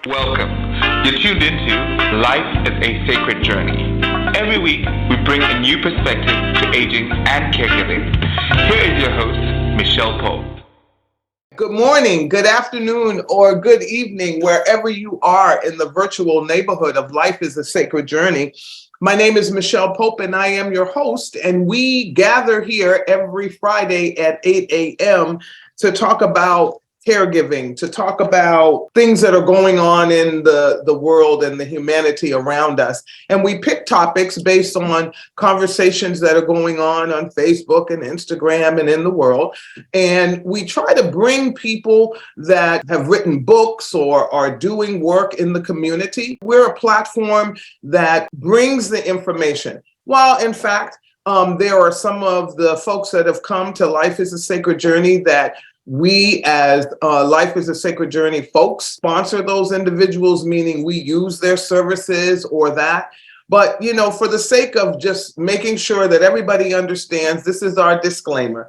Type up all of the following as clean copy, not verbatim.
Welcome. You're tuned into Life is a Sacred Journey. Every week, we bring a new perspective to aging and caregiving. Here is your host, Michelle Pope. Good morning, good afternoon, or good evening, wherever you are in the virtual neighborhood of Life is a Sacred Journey. My name is Michelle Pope, and I am your host, and we gather here every Friday at 8 a.m. to talk about caregiving, to talk about things that are going on in the world and the humanity around us. And we pick topics based on conversations that are going on Facebook and Instagram and in the world. And we try to bring people that have written books or are doing work in the community. We're a platform that brings the information. While in fact, there are some of the folks that have come to Life is a Sacred Journey that we as Life is a Sacred Journey folks sponsor those individuals, meaning we use their services or that. But, you know, for the sake of just making sure that everybody understands, this is our disclaimer.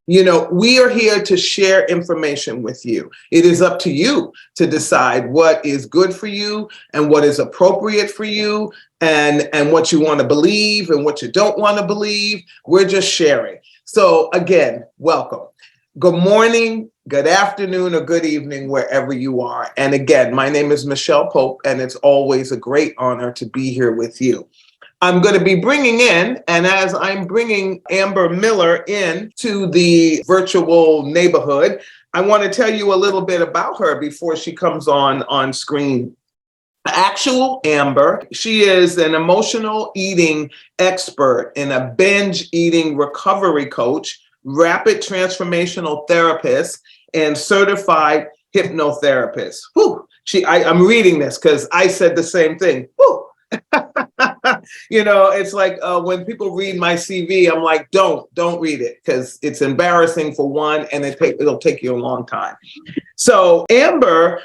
You know, we are here to share information with you. It is up to you to decide what is good for you and what is appropriate for you and what you want to believe and what you don't want to believe. We're just sharing. So again, welcome. Good morning, good afternoon, or good evening, wherever you are. And again, my name is Michelle Pope, and it's always a great honor to be here with you. I'm going to be bringing in, and as I'm bringing Amber Miller in to the virtual neighborhood, I want to tell you a little bit about her before she comes on screen. Actual Amber, she is an emotional eating expert and a binge eating recovery coach, rapid transformational therapist, and certified hypnotherapist. Whew. I'm reading this because I said the same thing. Whew. You know, it's like when people read my CV, I'm like, don't read it because it's embarrassing for one, and it'll take you a long time. So Amber,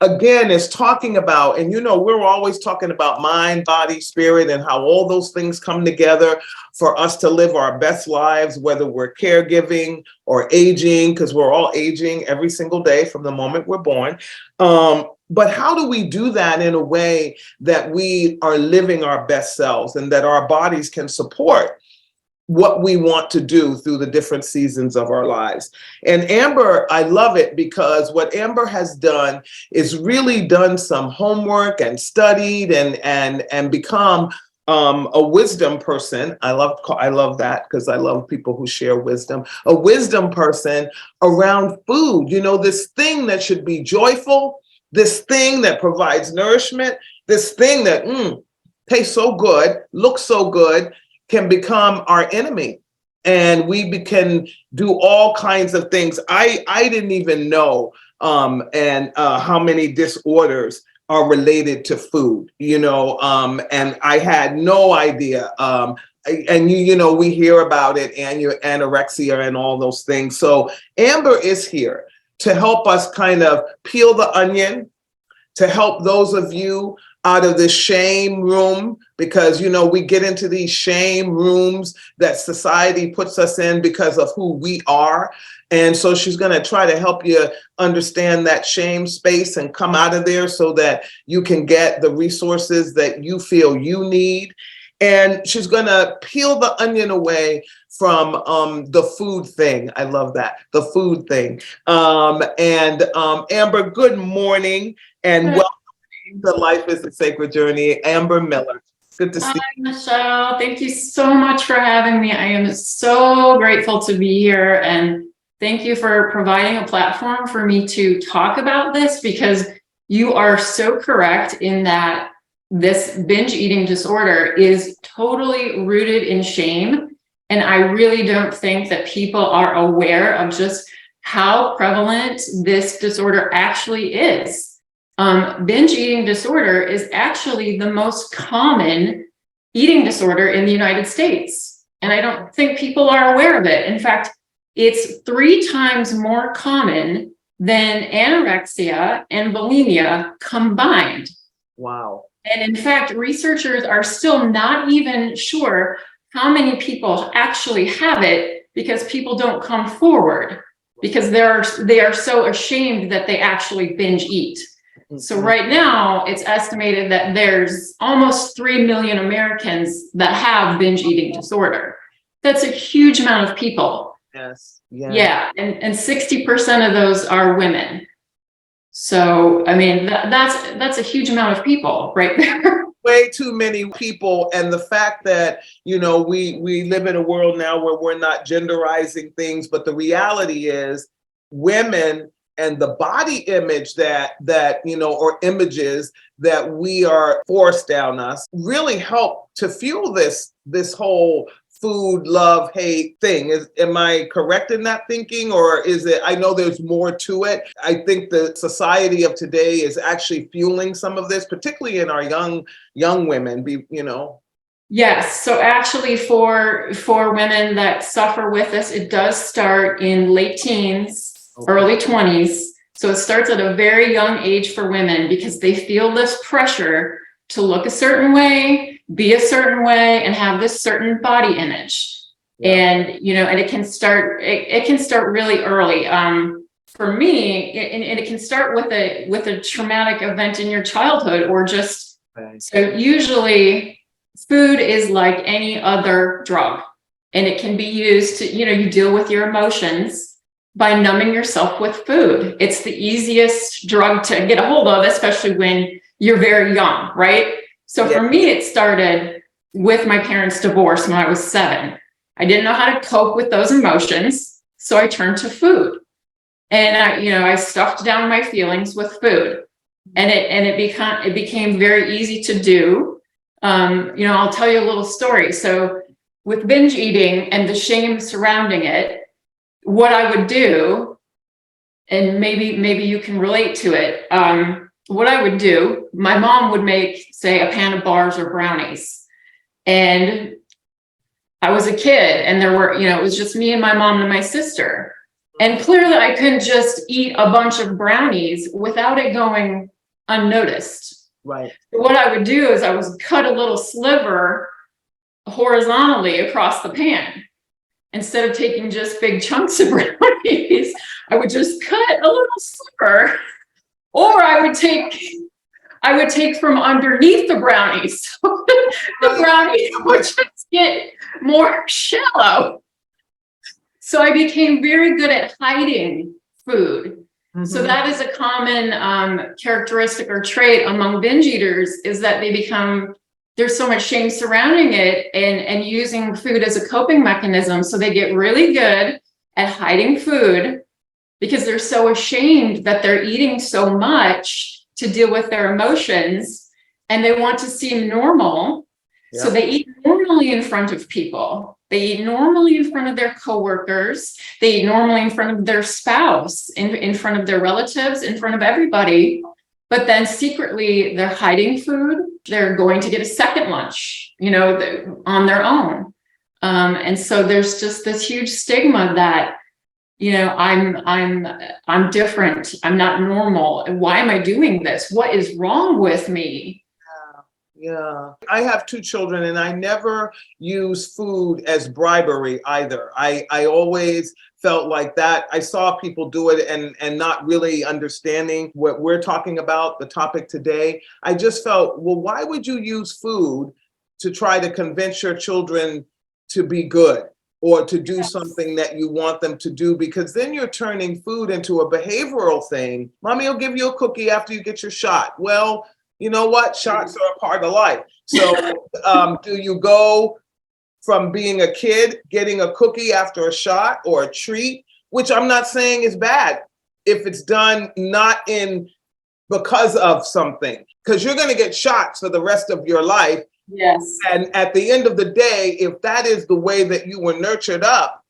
again, is talking about, and you know, we're always talking about mind, body, spirit, and how all those things come together for us to live our best lives, whether we're caregiving or aging, because we're all aging every single day from the moment we're born. But how do we do that in a way that we are living our best selves and that our bodies can support what we want to do through the different seasons of our lives? And Amber, I love it because what Amber has done is really done some homework and studied and become a wisdom person. I love that because I love people who share wisdom. A wisdom person around food, you know, this thing that should be joyful, this thing that provides nourishment, this thing that tastes so good, looks so good, can become our enemy. And we can do all kinds of things. I didn't even know how many disorders are related to food, you know, and I had no idea. And you know, we hear about it and your anorexia and all those things. So Amber is here to help us kind of peel the onion, to help those of you out of this shame room, because, you know, we get into these shame rooms that society puts us in because of who we are. And so she's going to try to help you understand that shame space and come out of there so that you can get the resources that you feel you need. And she's going to peel the onion away from the food thing. I love that, the food thing. Amber, good morning and welcome to Life is a Sacred Journey. Amber Miller, good to see you. Hi, Michelle. Thank you so much for having me. I am so grateful to be here. And thank you for providing a platform for me to talk about this, because you are so correct in that this binge eating disorder is totally rooted in shame. And I really don't think that people are aware of just how prevalent this disorder actually is. Binge eating disorder is actually the most common eating disorder in the United States. And I don't think people are aware of it. In fact, it's 3 times more common than anorexia and bulimia combined. Wow. And in fact, researchers are still not even sure how many people actually have it because people don't come forward because they are so ashamed that they actually binge eat. So right now, it's estimated that there's almost 3 million Americans that have binge eating disorder. That's a huge amount of people. Yes. Yeah. Yeah, and 60% of those are women. So, I mean, that's a huge amount of people right there. Way too many people. And the fact that, we live in a world now where we're not genderizing things, but the reality is women and the body image that or images that we are forced down us really help to fuel this whole food, love, hate thing. Am I correct in that thinking, or is it? I know there's more to it. I think the society of today is actually fueling some of this, particularly in our young women. Yes. So actually, for women that suffer with this, it does start in late teens, early 20s. So it starts at a very young age for women because they feel this pressure to look a certain way, be a certain way, and have this certain body image. Yeah. And and it can start really early. For me, and it can start with a traumatic event in your childhood, or just so usually food is like any other drug, and it can be used to you deal with your emotions by numbing yourself with food. It's the easiest drug to get a hold of, especially when you're very young, right? So for me, it started with my parents' divorce when I was 7. I didn't know how to cope with those emotions, so I turned to food. And I stuffed down my feelings with food. And it became very easy to do. I'll tell you a little story. So with binge eating and the shame surrounding it, what I would do, and maybe you can relate to it, what I would do, my mom would make, say, a pan of bars or brownies. And I was a kid, and there were, it was just me and my mom and my sister. And clearly I couldn't just eat a bunch of brownies without it going unnoticed. Right. What I would do is I would cut a little sliver horizontally across the pan. Instead of taking just big chunks of brownies, I would just cut a little sliver. Or I would take from underneath the brownies. So the brownies would just get more shallow. So I became very good at hiding food. Mm-hmm. So that is a common characteristic or trait among binge eaters, is that there's so much shame surrounding it and using food as a coping mechanism. So they get really good at hiding food because they're so ashamed that they're eating so much to deal with their emotions, and they want to seem normal. Yep. So they eat normally in front of people. They eat normally in front of their coworkers. They eat normally in front of their spouse, in front of their relatives, in front of everybody. But then secretly they're hiding food. They're going to get a second lunch, on their own. And so there's just this huge stigma that, I'm different. I'm not normal. And why am I doing this? What is wrong with me? Yeah. I have 2 children, and I never use food as bribery either. I always felt like that. I saw people do it and not really understanding what we're talking about, the topic today. I just felt, well, why would you use food to try to convince your children to be good or to do something that you want them to do? Because then you're turning food into a behavioral thing. Mommy will give you a cookie after you get your shot. Well, you know what? Shots are a part of life. So do you go from being a kid, getting a cookie after a shot or a treat, which I'm not saying is bad if it's done not because of something, because you're going to get shots for the rest of your life. Yes. And at the end of the day, if that is the way that you were nurtured up,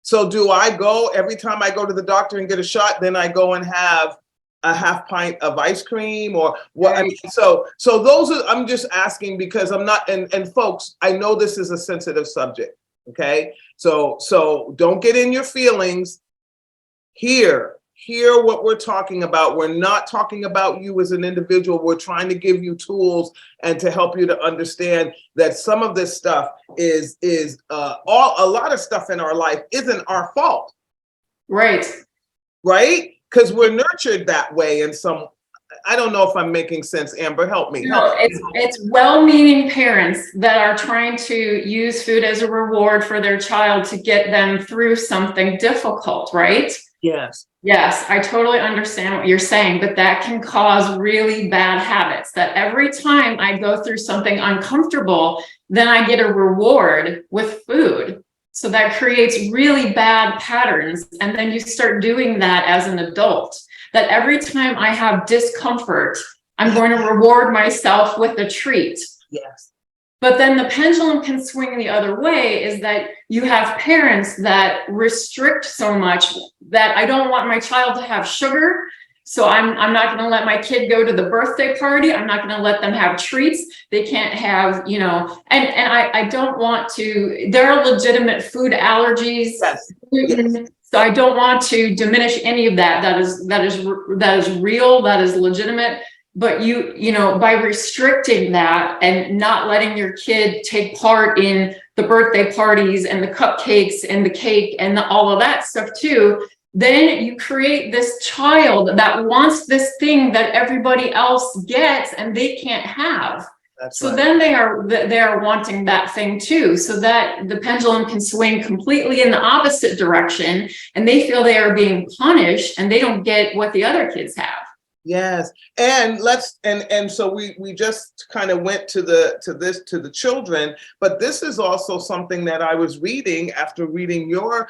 so do I go every time I go to the doctor and get a shot, then I go and have a half pint of ice cream or what? I mean, so those are, I'm just asking because I'm not, and folks, I know this is a sensitive subject. Okay. So don't get in your feelings. Hear what we're talking about. We're not talking about you as an individual. We're trying to give you tools and to help you to understand that some of this stuff is a lot of stuff in our life isn't our fault. Right. Right? Because we're nurtured that way in some, I don't know if I'm making sense, Amber. Help me. No, it's well-meaning parents that are trying to use food as a reward for their child to get them through something difficult, right? Yes. Yes, I totally understand what you're saying, but that can cause really bad habits. That every time I go through something uncomfortable, then I get a reward with food. So that creates really bad patterns. And then you start doing that as an adult. That every time I have discomfort, I'm going to reward myself with a treat. Yes. But then the pendulum can swing the other way, is that you have parents that restrict so much that I don't want my child to have sugar. So I'm not going to let my kid go to the birthday party. I'm not going to let them have treats. They can't have, and I don't want to, there are legitimate food allergies. Yes. Yes. So I don't want to diminish any of that. That is real, that is legitimate. But by restricting that and not letting your kid take part in the birthday parties and the cupcakes and the cake and all of that stuff too, then you create this child that wants this thing that everybody else gets and they can't have. That's right. Then they are wanting that thing too. So that the pendulum can swing completely in the opposite direction, and they feel they are being punished and they don't get what the other kids have. Yes. And so we just kind of went to the children, but this is also something that I was reading after reading your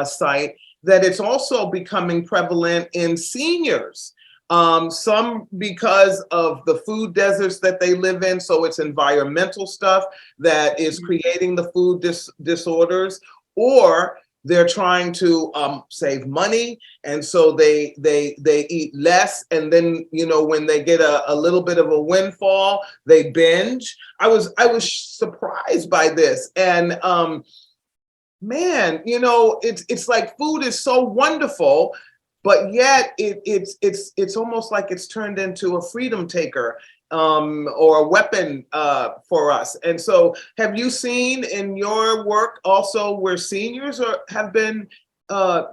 site, that it's also becoming prevalent in seniors. Some because of the food deserts that they live in. So it's environmental stuff that is creating the food disorders, or they're trying to save money, and so they eat less, and then when they get a little bit of a windfall, they binge. I was surprised by this, and man, it's like food is so wonderful, but yet it's almost like it's turned into a freedom taker. Or a weapon for us. And so have you seen in your work also where seniors have been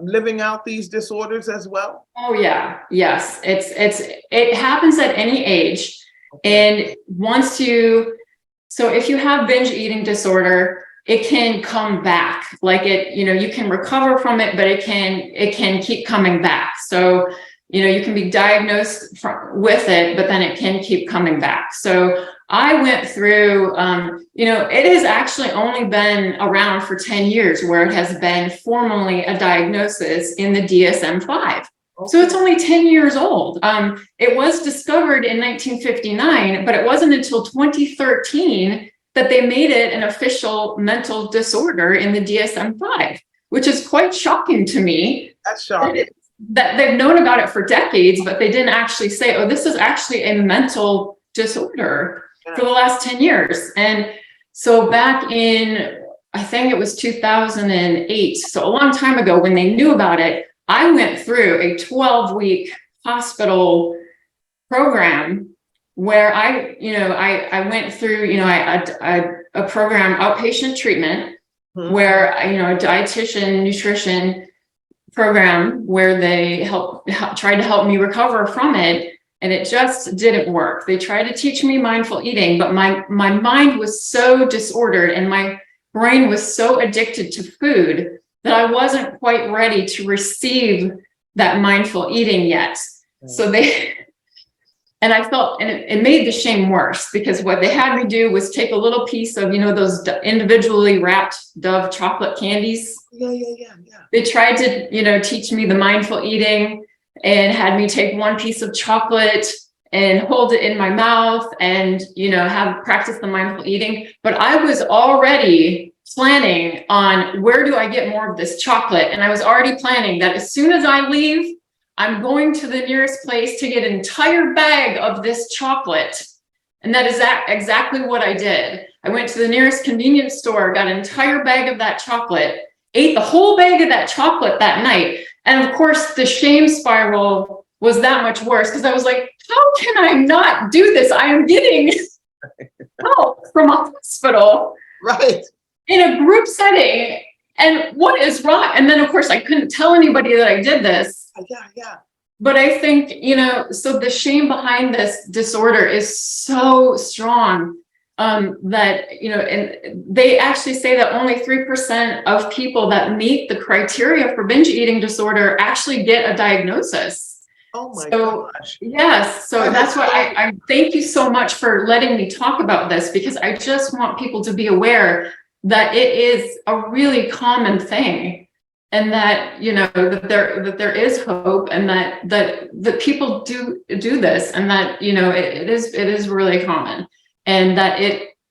living out these disorders as well? Oh yeah, yes. It happens at any age. Okay. And so if you have binge eating disorder, it can come back. Like you can recover from it, but it can keep coming back. So you can be diagnosed with it, but then it can keep coming back. So I went through, it has actually only been around for 10 years where it has been formally a diagnosis in the DSM-5. Okay. So it's only 10 years old. It was discovered in 1959, but it wasn't until 2013 that they made it an official mental disorder in the DSM-5, which is quite shocking to me. That's shocking. That they've known about it for decades, but they didn't actually say, oh, this is actually a mental disorder for the last 10 years. And so back in, I think it was 2008, so a long time ago, when they knew about it, I went through a 12-week hospital program where I went through, a program, outpatient treatment, where, a dietitian, nutrition program where they tried to help me recover from it, and it just didn't work. They tried to teach me mindful eating, but my mind was so disordered and my brain was so addicted to food that I wasn't quite ready to receive that mindful eating yet. So and I felt, and it made the shame worse, because what they had me do was take a little piece of, those individually wrapped Dove chocolate candies. Yeah. They tried to, teach me the mindful eating, and had me take one piece of chocolate and hold it in my mouth and, have practice the mindful eating. But I was already planning on, where do I get more of this chocolate? And I was already planning that as soon as I leave, I'm going to the nearest place to get an entire bag of this chocolate. And that is exactly what I did. I went to the nearest convenience store, got an entire bag of that chocolate, ate the whole bag of that chocolate that night. And of course, the shame spiral was that much worse, because I was like, how can I not do this? I am getting help from a hospital. Right. In a group setting. And what is wrong? And then, of course, I couldn't tell anybody that I did this. Yeah. But I think, so the shame behind this disorder is so strong, that, and they actually say that only 3% of people that meet the criteria for binge eating disorder actually get a diagnosis. Oh my So, gosh. yes. So that's why I thank you so much for letting me talk about this, because I just want people to be aware that it is a really common thing, and that, that there is hope, and that people do this, and that, it is really common, and that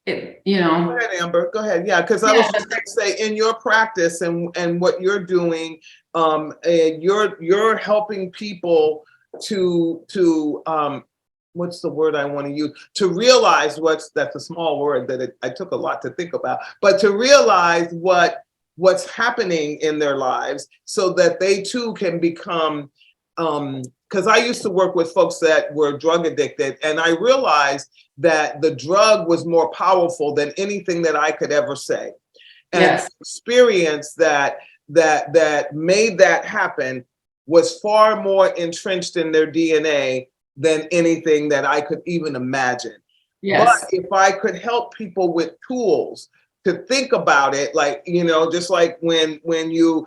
Go ahead, Amber. Go ahead. Yeah, because I was just going to say, in your practice and what you're doing, you're helping people to what's the word I want to use, to realize that's a small word that I took a lot to think about, but to realize what's happening in their lives, so that they too can become, because I used to work with folks that were drug addicted, and I realized that the drug was more powerful than anything that I could ever say. And Yes. the experience that made that happen was far more entrenched in their DNA than anything that I could even imagine. Yes. But if I could help people with tools to think about it, like, just like when you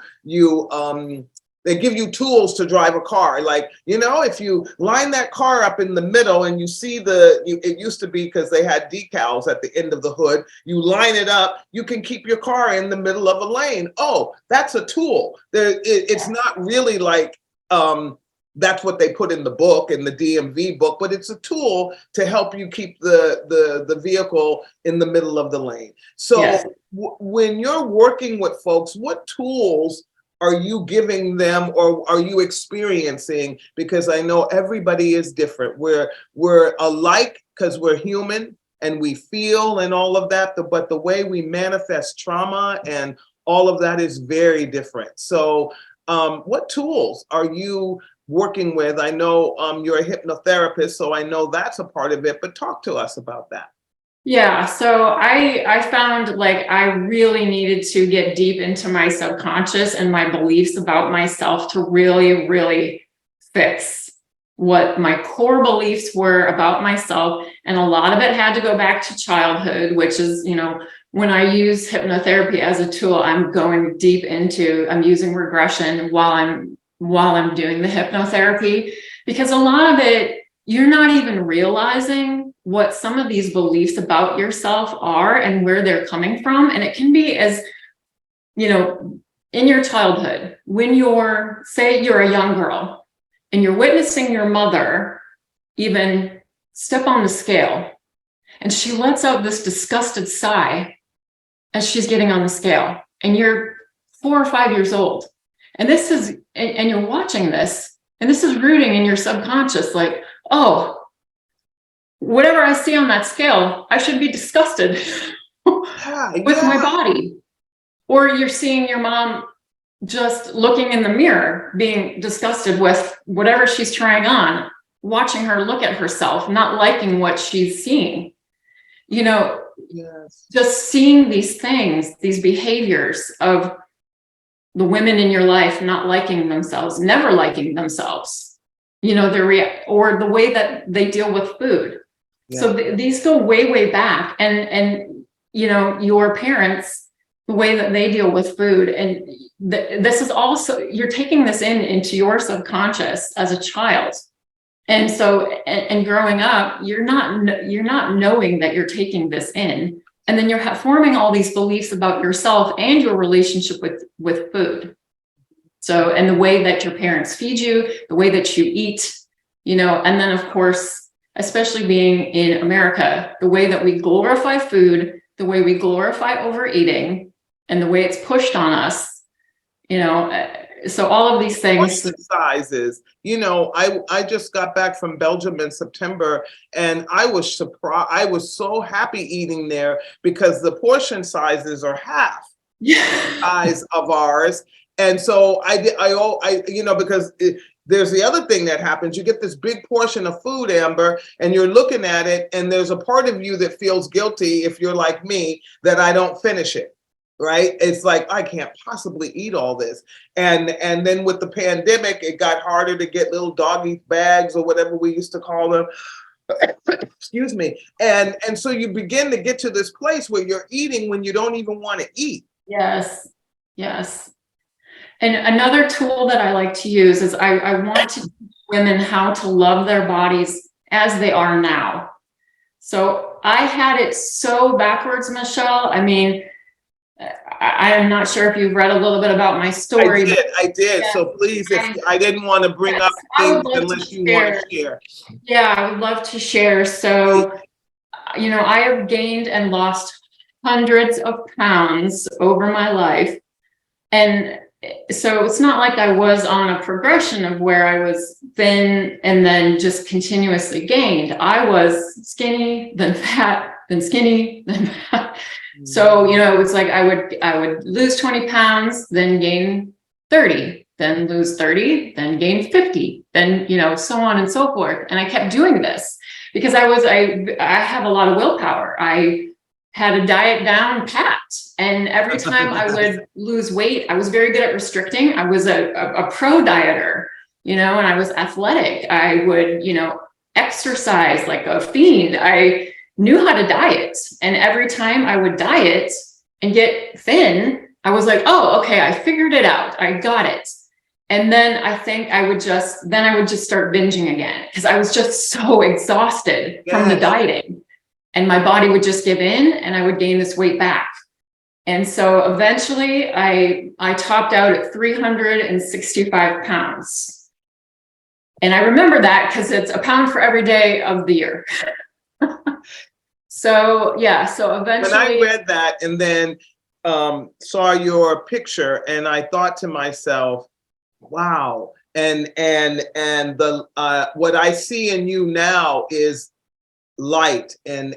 they give you tools to drive a car. Like, if you line that car up in the middle and you see it used to be, because they had decals at the end of the hood, you line it up, you can keep your car in the middle of a lane. Oh, that's a tool. It's not really like, that's what they put in the book, in the DMV book, but it's a tool to help you keep the vehicle in the middle of the lane. So yes. When you're working with folks, what tools are you giving them, or are you experiencing? Because I know everybody is different. We're alike because we're human and we feel and all of that, but the way we manifest trauma and all of that is very different. So what tools are you working with? I know you're a hypnotherapist, so I know that's a part of it, but talk to us about that. Yeah, so I found like I really needed to get deep into my subconscious and my beliefs about myself to really, really fix what my core beliefs were about myself. And a lot of it had to go back to childhood, which is, when I use hypnotherapy as a tool, I'm using regression while I'm doing the hypnotherapy, because a lot of it, you're not even realizing what some of these beliefs about yourself are and where they're coming from. And it can be as, in your childhood, when say you're a young girl and you're witnessing your mother even step on the scale, and she lets out this disgusted sigh as she's getting on the scale, and you're 4 or 5 years old. And and you're watching this, and this is rooting in your subconscious, like, oh, whatever I see on that scale, I should be disgusted with my body. Or you're seeing your mom just looking in the mirror, being disgusted with whatever she's trying on, watching her look at herself, not liking what she's seeing. Yes. Just seeing these things, these behaviors of the women in your life not liking themselves, never liking themselves, or the way that they deal with food. Yeah. So these go way, way back. And your parents, the way that they deal with food. And this is also, you're taking this into your subconscious as a child. And so, and growing up, you're not knowing that you're taking this in. And then you're forming all these beliefs about yourself and your relationship with food. So, and the way that your parents feed you, the way that you eat, and then of course, especially being in America, the way that we glorify food, the way we glorify overeating, and the way it's pushed on us, so all of these things. Sizes, I just got back from Belgium in September, and I was surprised. I was so happy eating there because the portion sizes are half the size of ours. And so because there's the other thing that happens. You get this big portion of food, Amber, and you're looking at it, and there's a part of you that feels guilty, if you're like me, that I don't finish it. right? It's like, I can't possibly eat all this. And then with the pandemic, it got harder to get little doggy bags or whatever we used to call them. Excuse me. And so you begin to get to this place where you're eating when you don't even want to eat. Yes. Yes. And another tool that I like to use is I want to teach women how to love their bodies as they are now. So I had it so backwards, Michelle. I mean, I am not sure if you've read a little bit about my story. I did. Yeah. So please, I didn't want to bring up things unless you want to share. Yeah, I would love to share. So, you know, I have gained and lost hundreds of pounds over my life. And so it's not like I was on a progression of where I was thin and then just continuously gained. I was skinny, then fat, then skinny, then fat. So, you know, it was like I would lose 20 pounds, then gain 30, then lose 30, then gain 50, then, you know, so on and so forth. And I kept doing this because I have a lot of willpower. I had a diet down pat. And every time I would lose weight, I was very good at restricting. I was a pro dieter, you know, and I was athletic. I would, you know, exercise like a fiend. I knew how to diet. And every time I would diet and get thin, I was like, oh, okay, I figured it out. I got it. And then I think I would just start binging again because I was just so exhausted from the dieting. And my body would just give in and I would gain this weight back. And so eventually I topped out at 365 pounds. And I remember that because it's a pound for every day of the year. So, yeah, so eventually. When I read that and then saw your picture and I thought to myself, wow. And the what I see in you now is light and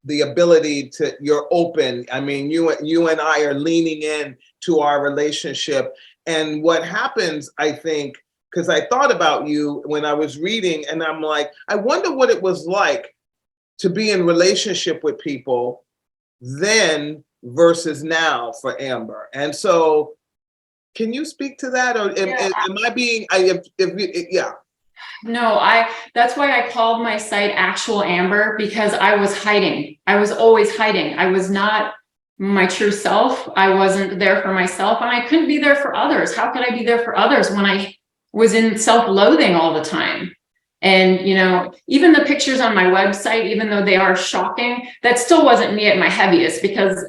the ability to, you're open. I mean, you and I are leaning in to our relationship. And what happens, I think, because I thought about you when I was reading and I'm like, I wonder what it was like to be in relationship with people then versus now for Amber. And so can you speak to that? Or am I being, yeah. No, that's why I called my site Actual Amber, because I was hiding. I was always hiding. I was not my true self. I wasn't there for myself and I couldn't be there for others. How could I be there for others when I was in self-loathing all the time? And, you know, even the pictures on my website, even though they are shocking, that still wasn't me at my heaviest, because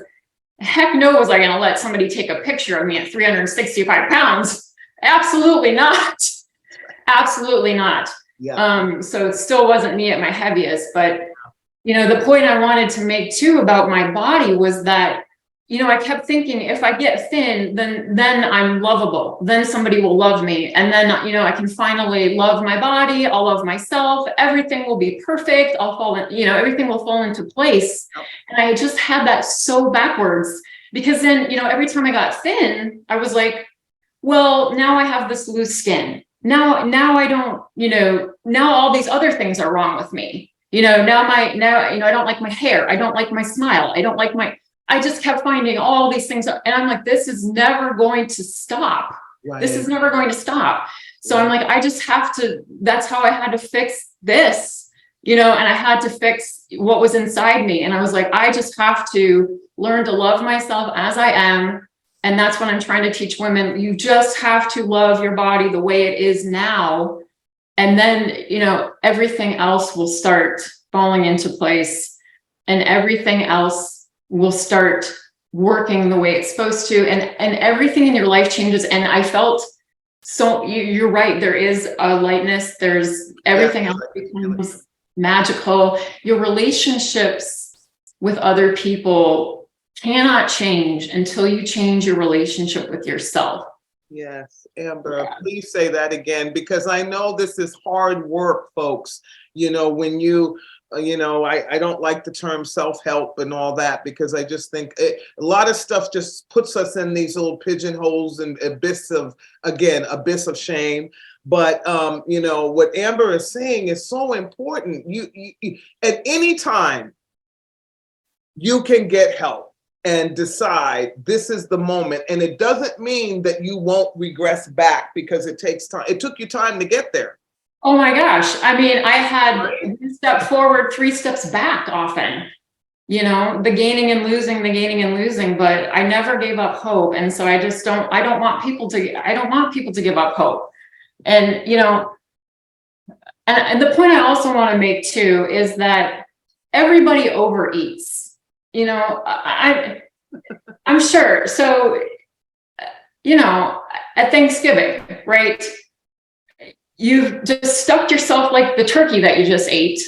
heck no was I going to let somebody take a picture of me at 365 pounds. Absolutely not. Absolutely not. Yeah. So it still wasn't me at my heaviest. But, you know, the point I wanted to make too about my body was that, you know, I kept thinking if I get thin, then I'm lovable. Then somebody will love me. And then, you know, I can finally love my body. I'll love myself. Everything will be perfect. I'll fall in, you know, everything will fall into place. And I just had that so backwards, because then, you know, every time I got thin, I was like, well, now I have this loose skin. Now I don't, you know, now all these other things are wrong with me. You know, now, you know, I don't like my hair. I don't like my smile. I just kept finding all these things. And I'm like, this is never going to stop. Right. This is never going to stop. So I'm like, I just have to, that's how I had to fix this, you know, and I had to fix what was inside me. And I was like, I just have to learn to love myself as I am. And that's what I'm trying to teach women. You just have to love your body the way it is now. And then, you know, everything else will start falling into place and everything else will start working the way it's supposed to. And everything in your life changes. And I felt so, you're right. There is a lightness. There's everything else becomes magical. Your relationships with other people cannot change until you change your relationship with yourself. Yes, Amber, please say that again, because I know this is hard work, folks. You know, when you know, I don't like the term self-help and all that, because I just think a lot of stuff just puts us in these little pigeonholes and abyss of shame. But, you know, what Amber is saying is so important. You at any time, you can get help. and decide this is the moment. And it doesn't mean that you won't regress back, because it takes time. It took you time to get there. Oh my gosh. I mean, I had one step forward, 3 steps back often, the gaining and losing, but I never gave up hope. And so I don't want people to give up hope. And, and the point I also want to make too, is that everybody overeats, I'm sure. So, at Thanksgiving, right? You've just stuffed yourself like the turkey that you just ate.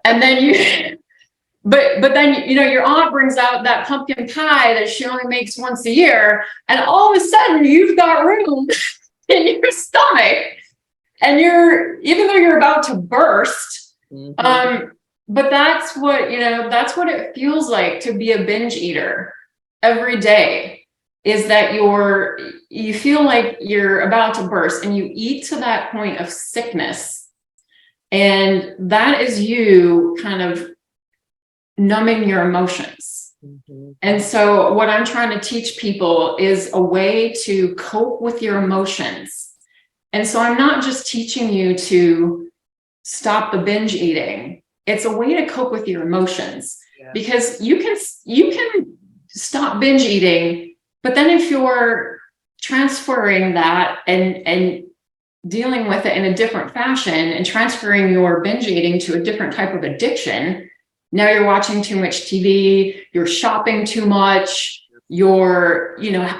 And then but then, your aunt brings out that pumpkin pie that she only makes once a year. And all of a sudden you've got room in your stomach, and even though you're about to burst, but that's what it feels like to be a binge eater every day, is that you feel like you're about to burst, and you eat to that point of sickness. And that is you kind of numbing your emotions. And so what I'm trying to teach people is a way to cope with your emotions. And so I'm not just teaching you to stop the binge eating. It's a way to cope with your emotions, because you can stop binge eating, but then if you're transferring that and dealing with it in a different fashion and transferring your binge eating to a different type of addiction, now you're watching too much TV, you're shopping too much, you're,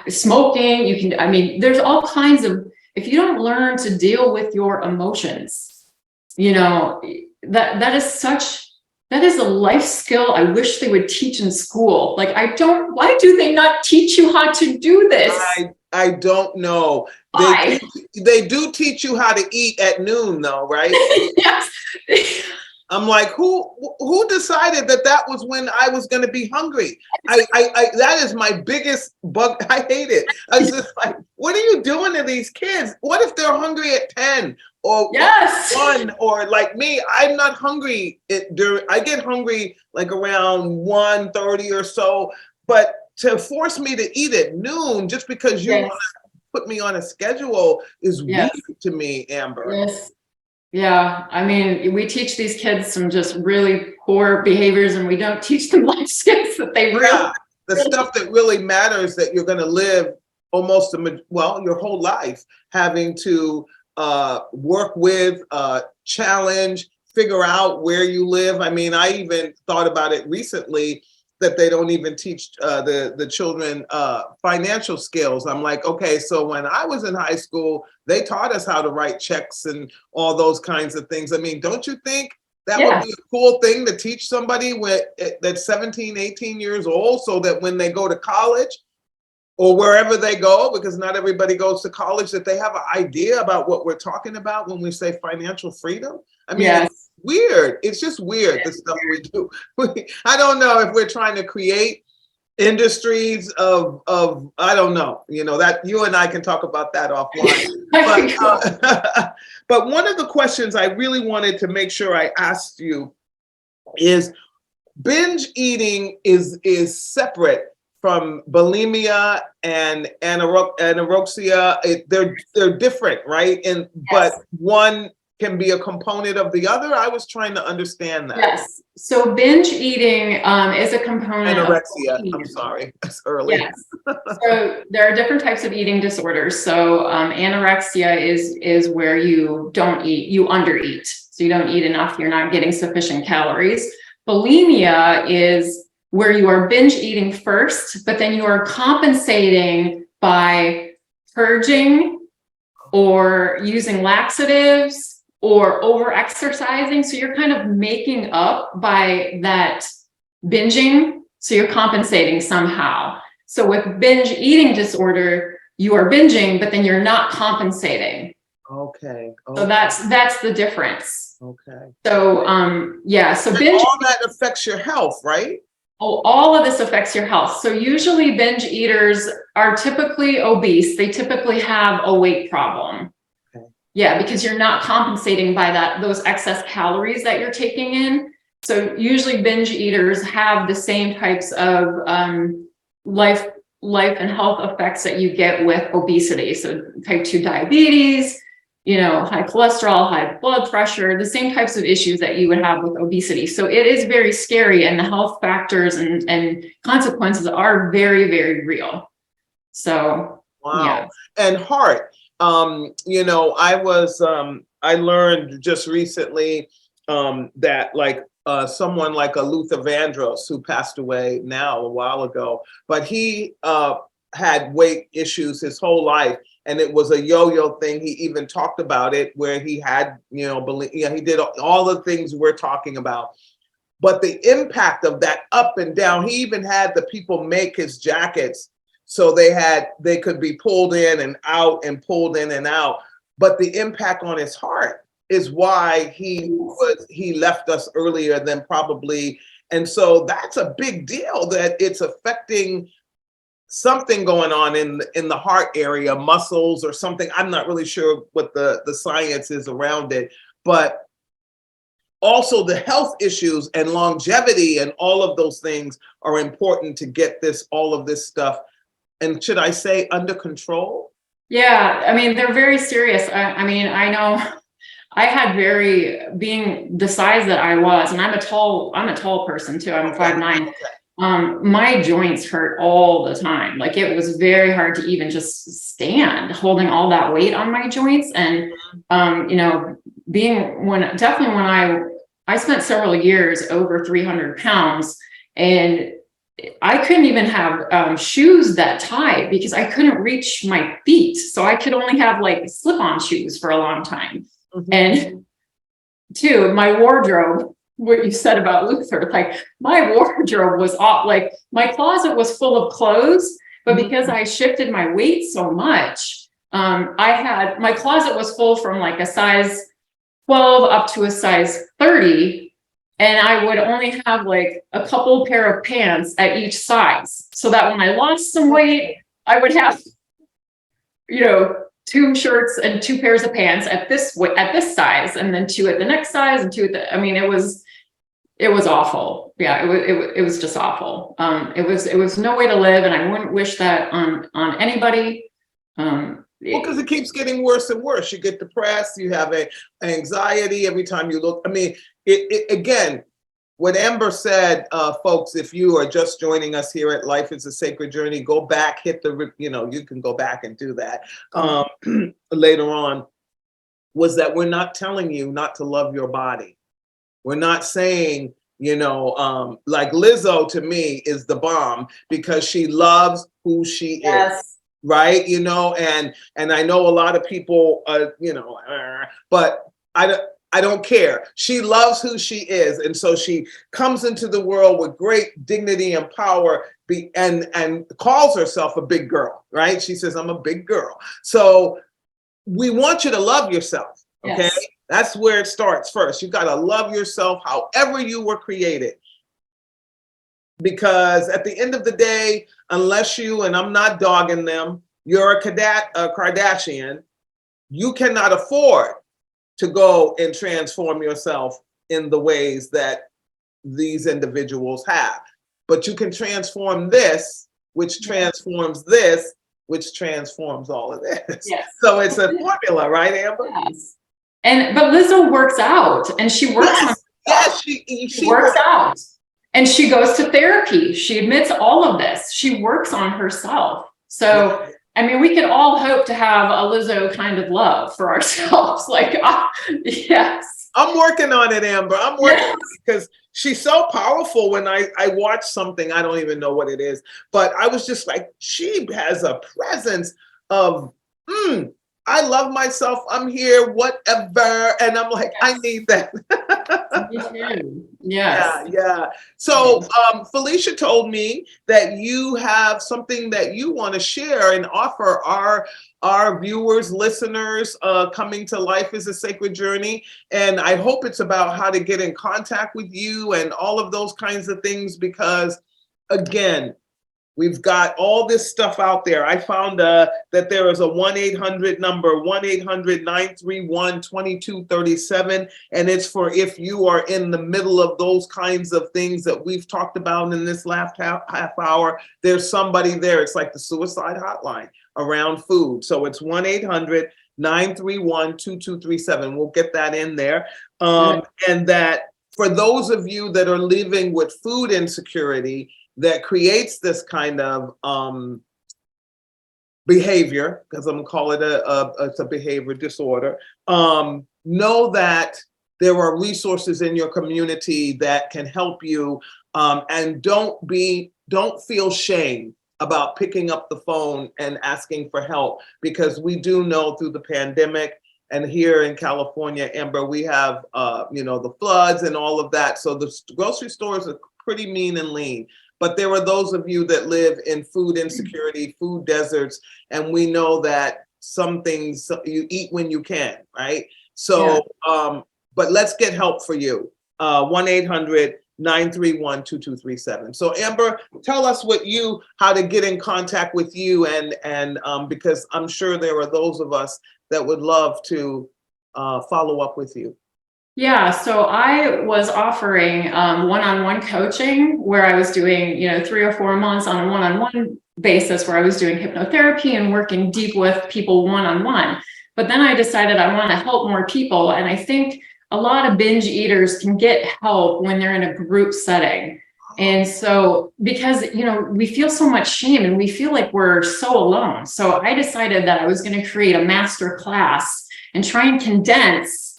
smoking, there's all kinds of, if you don't learn to deal with your emotions, that is a life skill I wish they would teach in school. Like, why do they not teach you how to do this? I don't know. They do teach you how to eat at noon though, right? Yes. I'm like, who decided that was when I was going to be hungry? That is my biggest bug. I hate it. I was just like, what are you doing to these kids? What if they're hungry at 10 or 1, or like me, I'm not hungry. I get hungry like around 1:30 or so, but to force me to eat at noon just because you want to put me on a schedule is weird to me, Amber. Yes. Yeah, we teach these kids some just really poor behaviors, and we don't teach them life skills that they really. The stuff that really matters, that you're going to live almost your whole life having to work with, challenge, figure out where you live. I even thought about it recently that they don't even teach the children financial skills. I'm like, okay, so when I was in high school, they taught us how to write checks and all those kinds of things. Don't you think that would be a cool thing to teach somebody that's 17, 18 years old, so that when they go to college or wherever they go, because not everybody goes to college, that they have an idea about what we're talking about when we say financial freedom? It's weird. It's just weird, the stuff we do. I don't know if we're trying to create industries of I don't know, that you and I can talk about that offline. But one of the questions I really wanted to make sure I asked you is, binge eating is separate from bulimia and anorexia. They're different, right? But one can be a component of the other. I was trying to understand that. Yes. So binge eating is a component anorexia. of I'm sorry, it's early. Yes. So there are different types of eating disorders. So anorexia is where you don't eat, you undereat. So you don't eat enough, you're not getting sufficient calories. Bulimia is where you are binge eating first, but then you are compensating by purging or using laxatives or over exercising. So you're kind of making up by that binging. So you're compensating somehow. So with binge eating disorder, you are binging, but then you're not compensating. Okay. So that's the difference. Okay. So so binge, all that affects your health, right? Oh, all of this affects your health. So usually binge eaters are typically obese. They typically have a weight problem. Okay. Yeah, because you're not compensating by those excess calories that you're taking in. So usually binge eaters have the same types of life and health effects that you get with obesity. So type 2 diabetes, high cholesterol, high blood pressure, the same types of issues that you would have with obesity. So it is very scary, and the health factors and consequences are very, very real. So, wow. yeah. And heart, I learned just recently that someone like a Luther Vandross, who passed away now a while ago, but he had weight issues his whole life. And it was a yo-yo thing. He even talked about it, where he had, he did all the things we're talking about. But the impact of that up and down, he even had the people make his jackets so they could be pulled in and out and pulled in and out. But the impact on his heart is why he left us earlier than probably. And so that's a big deal, that it's affecting something going on in the heart area, muscles or something. I'm not really sure what the science is around it, but also the health issues and longevity and all of those things are important to get all of this stuff, and should I say, under control? Yeah, I mean, they're very serious. I mean, I know I had being the size that I was, and I'm a tall person too. I'm 5'9". My joints hurt all the time. Like, it was very hard to even just stand holding all that weight on my joints. And, when I spent several years over 300 pounds, and I couldn't even have shoes that tight because I couldn't reach my feet. So I could only have slip-on shoes for a long time. Mm-hmm. And two, my wardrobe, what you said about Luther, my wardrobe was off, my closet was full of clothes, but because I shifted my weight so much, my closet was full from a size 12 up to a size 30. And I would only have a couple pair of pants at each size, so that when I lost some weight, I would have, 2 shirts and 2 pairs of pants at this size, and then 2 at the next size, and 2 at the. I mean, it was awful. Yeah, it was just awful. It was no way to live, and I wouldn't wish that on anybody. Because it keeps getting worse and worse. You get depressed. You have anxiety every time you look. I mean, again, what Amber said, folks, if you are just joining us here at Life is a Sacred Journey, go back, you can go back and do that later on, was that we're not telling you not to love your body. We're not saying, like Lizzo to me is the bomb because she loves who she is. Right. And I know a lot of people, but I don't care. She loves who she is. And so she comes into the world with great dignity and power and calls herself a big girl. Right. She says, I'm a big girl. So we want you to love yourself. OK, yes. That's where it starts first. You got to love yourself however you were created. Because at the end of the day, unless and I'm not dogging them, you're a Kardashian, you cannot afford to go and transform yourself in the ways that these individuals have. But you can transform this, which transforms this, which transforms all of this. Yes. So it's a formula, right, Amber? Yes. But Lizzo works out, and she works on. Yes, she works out. And she goes to therapy. She admits all of this. She works on herself. So, I mean, we could all hope to have a Lizzo kind of love for ourselves. Yes. I'm working on it, Amber. I'm working on it because she's so powerful. When I watch something, I don't even know what it is, but I was just like, she has a presence of, I love myself. I'm here, whatever. And I'm like, I need that. Yes. Yeah. So Felicia told me that you have something that you want to share and offer our viewers, listeners coming to Life is a Sacred Journey. And I hope it's about how to get in contact with you and all of those kinds of things, because again, We've got all this stuff out there. I found that there is a 1-800 number, 1-800-931-2237. And it's for if you are in the middle of those kinds of things that we've talked about in this last half hour. There's somebody there. It's like the suicide hotline around food. So it's 1-800-931-2237. We'll get that in there. And that for those of you that are living with food insecurity, that creates this kind of behavior, because I'm gonna call it it's a behavior disorder. Know that there are resources in your community that can help you, and don't feel shame about picking up the phone and asking for help, because we do know through the pandemic, and here in California, Amber, we have the floods and all of that. So the grocery stores are pretty mean and lean. But there are those of you that live in food insecurity, food deserts, and we know that some things you eat when you can, right? So, but let's get help for you. 1-800-931-2237. So Amber, tell us how to get in contact with you, and because I'm sure there are those of us that would love to follow up with you. Yeah, so I was offering one-on-one coaching where I was doing, 3 or 4 months on a one-on-one basis, where I was doing hypnotherapy and working deep with people one-on-one. But then I decided I want to help more people. And I think a lot of binge eaters can get help when they're in a group setting. And so, because, we feel so much shame and we feel like we're so alone. So I decided that I was going to create a master class and try and condense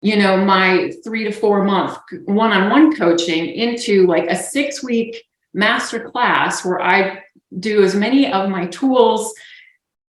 my 3 to 4 month one-on-one coaching into like a 6-week master class where I do as many of my tools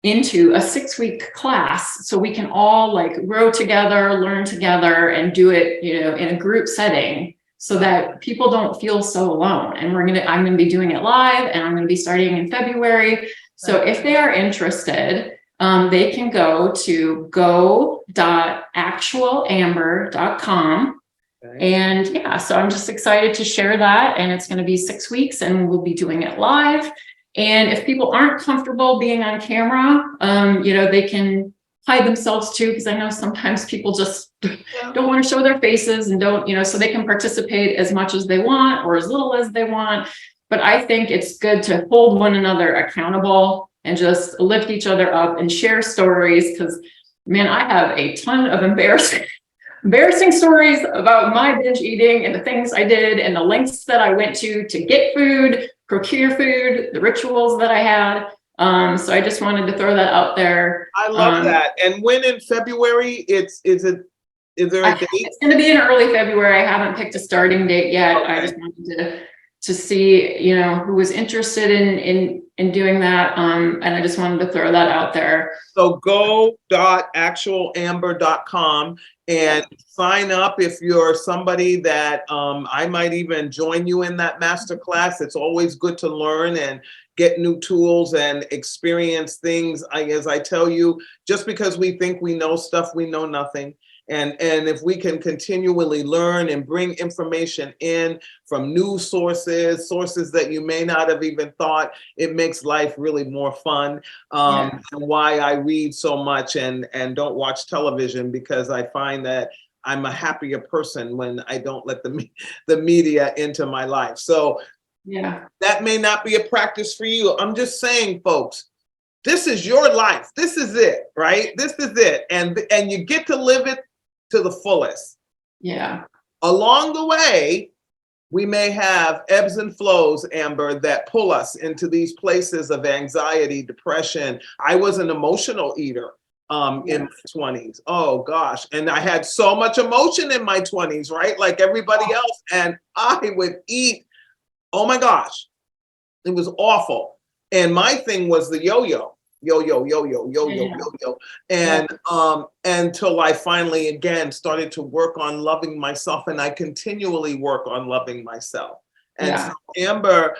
into a 6-week class, so we can all like grow together, learn together, and do it, in a group setting, so that people don't feel so alone. And I'm going to be doing it live, and I'm going to be starting in February. So if they are interested, they can go to go.actualamber.com. Okay. And so I'm just excited to share that. And it's going to be 6 weeks, and we'll be doing it live. And if people aren't comfortable being on camera, they can hide themselves too, because I know sometimes people just don't want to show their faces and don't, so they can participate as much as they want or as little as they want. But I think it's good to hold one another accountable and just lift each other up and share stories, because, man, I have a ton of embarrassing stories about my binge eating and the things I did and the lengths that I went to get food, procure food, the rituals that I had. So I just wanted to throw that out there. I love that. And when in February, is there a date? It's going to be in early February. I haven't picked a starting date yet. Okay. I just wanted to see, who was interested in doing that. And I just wanted to throw that out there. So go.actualamber.com and sign up if you're somebody that I might even join you in that masterclass. It's always good to learn and get new tools and experience things. As I tell you, just because we think we know stuff, we know nothing. And if we can continually learn and bring information in from new sources that you may not have even thought, it makes life really more fun. And why I read so much and don't watch television, because I find that I'm a happier person when I don't let the media into my life. So that may not be a practice for you. I'm just saying, folks, this is your life. This is it, right? This is it. And you get to live it to the fullest. Yeah. Along the way, we may have ebbs and flows, Amber, that pull us into these places of anxiety, depression. I was an emotional eater in my 20s. Oh gosh. And I had so much emotion in my 20s, right? Like everybody else. And I would eat. Oh my gosh. It was awful. And my thing was the yo-yo. And until I finally again started to work on loving myself, and I continually work on loving myself. And so Amber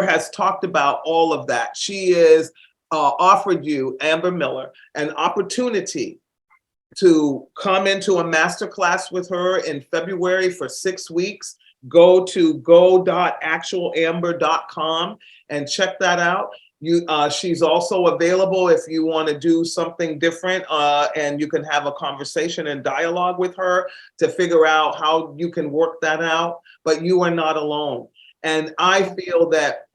has talked about all of that. She is offered you, Amber Miller, an opportunity to come into a masterclass with her in February for 6 weeks. go to go.actualamber.com and check that out. She's also available if you want to do something different, and you can have a conversation and dialogue with her to figure out how you can work that out. But you are not alone. And I feel that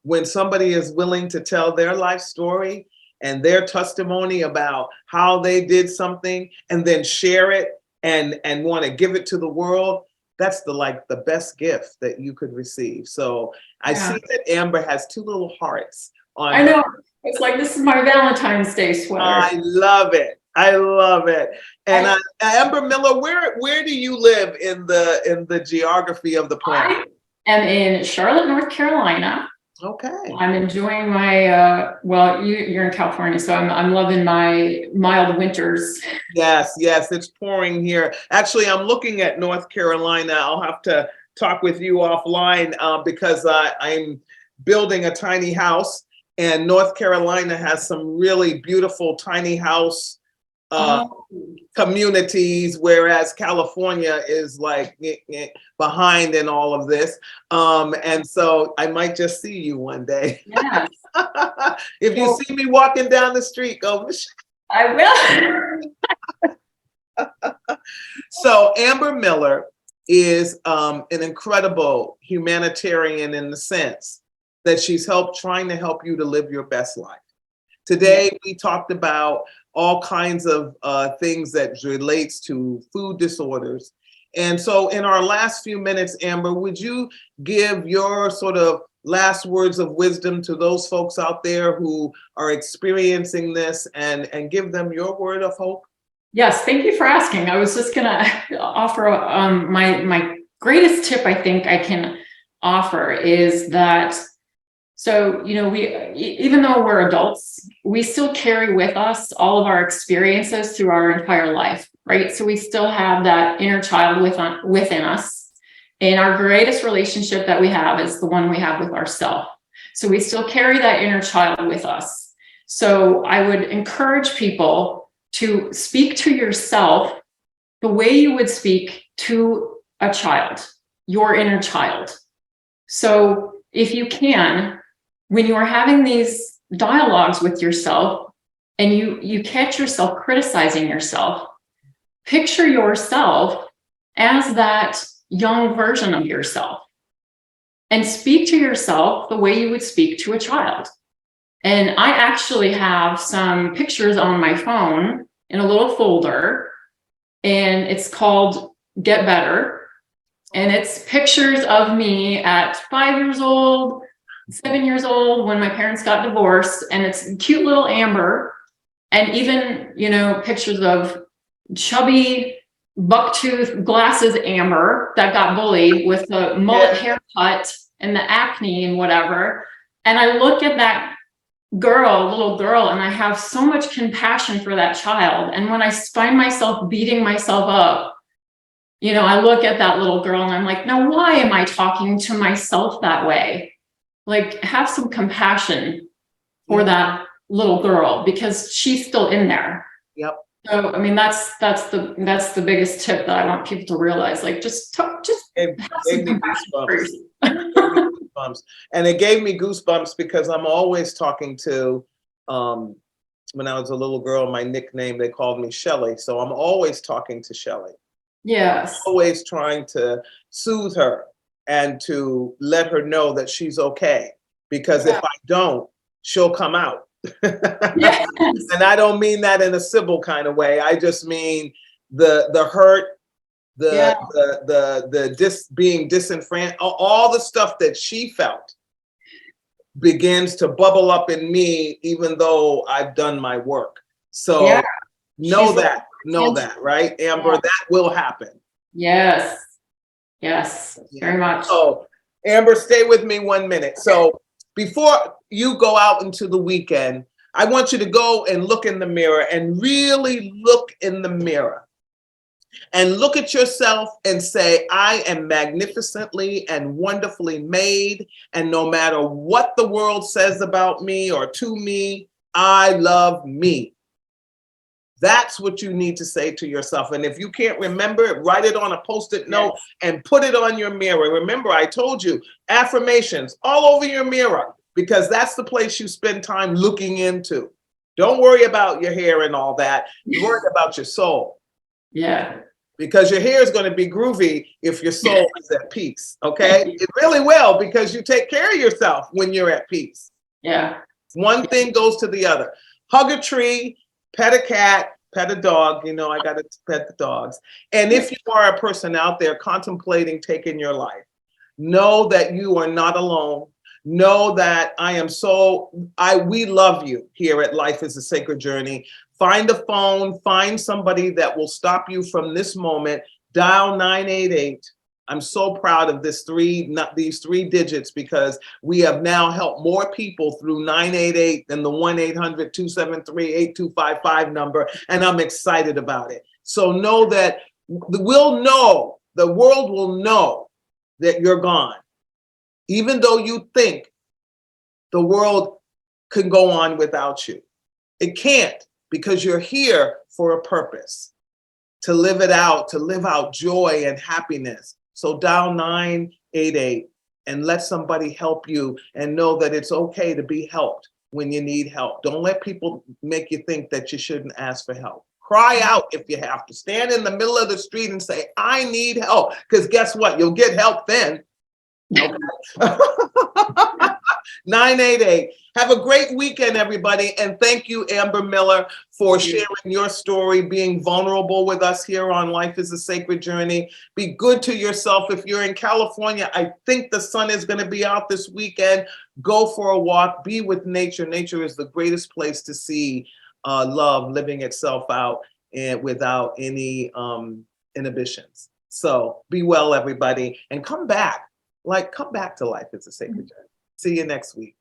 when somebody is willing to tell their life story and their testimony about how they did something and then share it and want to give it to the world, that's the best gift that you could receive. So I see that Amber has two little hearts on. I know. It's like, this is my Valentine's Day sweater. I love it. I love it. And Amber Miller, where do you live in the geography of the planet? I am in Charlotte, North Carolina. Okay. I'm enjoying my you're in California, so I'm loving my mild winters. Yes, it's pouring here. Actually, I'm looking at North Carolina. I'll have to talk with you offline because I'm building a tiny house, and North Carolina has some really beautiful tiny house communities, whereas California is like behind in all of this. And so I might just see you one day. Yes. If you see me walking down the street, go, Michelle. I will. So Amber Miller is an incredible humanitarian in the sense that she's trying to help you to live your best life. Today, we talked about all kinds of things that relates to food disorders. And so in our last few minutes, Amber, would you give your sort of last words of wisdom to those folks out there who are experiencing this and give them your word of hope? Yes, thank you for asking. I was just gonna offer my greatest tip I think I can offer is that, so, we, even though we're adults, we still carry with us all of our experiences through our entire life, right? So we still have that inner child within us. And our greatest relationship that we have is the one we have with ourselves. So we still carry that inner child with us. So I would encourage people to speak to yourself the way you would speak to a child, your inner child. So if you can, when you are having these dialogues with yourself and you catch yourself criticizing yourself, picture yourself as that young version of yourself and speak to yourself the way you would speak to a child. And I actually have some pictures on my phone in a little folder, and it's called Get Better. And it's pictures of me at 5 years old, 7 years old when my parents got divorced, and it's cute little Amber, and even, pictures of chubby bucktooth glasses Amber that got bullied with the mullet haircut and the acne and whatever. And I look at that little girl, and I have so much compassion for that child. And when I find myself beating myself up, I look at that little girl and I'm like, now why am I talking to myself that way? Like, have some compassion for that little girl because she's still in there. Yep. So, I mean, that's the biggest tip that I want people to realize. Like, just have some compassion for goosebumps. And it gave me goosebumps because I'm always talking to, when I was a little girl, my nickname, they called me Shelly. So I'm always talking to Shelly. Yes. Always trying to soothe her and to let her know that she's okay. Because if I don't, she'll come out. Yes. And I don't mean that in a civil kind of way. I just mean the hurt, being disenfranchised, all the stuff that she felt begins to bubble up in me, even though I've done my work. So know that, right, Amber? That will happen. Yes, very much. So, Amber, stay with me 1 minute. So before you go out into the weekend, I want you to go and look in the mirror and really look in the mirror and look at yourself and say, I am magnificently and wonderfully made. And no matter what the world says about me or to me, I love me. That's what you need to say to yourself. And if you can't remember it, write it on a Post-it note and put it on your mirror. Remember, I told you, affirmations all over your mirror, because that's the place you spend time looking into. Don't worry about your hair and all that. Worry about your soul. Yeah. Because your hair is going to be groovy if your soul is at peace. Okay? It really will, because you take care of yourself when you're at peace. Yeah. One thing goes to the other. Hug a tree, pet a cat, pet a dog. You know, I got to pet the dogs. And if you are a person out there contemplating taking your life, know that you are not alone. Know that we love you here at Life is a Sacred Journey. Find a phone, find somebody that will stop you from this moment. Dial 988. I'm so proud of these three digits, because we have now helped more people through 988 than the 1-800-273-8255 number. And I'm excited about it. So know that the world will know that you're gone. Even though you think the world can go on without you. It can't, because you're here for a purpose, to live it out, to live out joy and happiness. So dial 988 and let somebody help you, and know that it's okay to be helped when you need help. Don't let people make you think that you shouldn't ask for help. Cry out if you have to. Stand in the middle of the street and say, I need help. Because guess what? You'll get help then. Okay. 988. Have a great weekend, everybody. And thank you, Amber Miller, for sharing your story, being vulnerable with us here on Life is a Sacred Journey. Be good to yourself. If you're in California, I think the sun is going to be out this weekend. Go for a walk. Be with nature. Nature is the greatest place to see love living itself out and without any inhibitions. So be well, everybody, and come back. Come back to Life is a Sacred Journey. See you next week.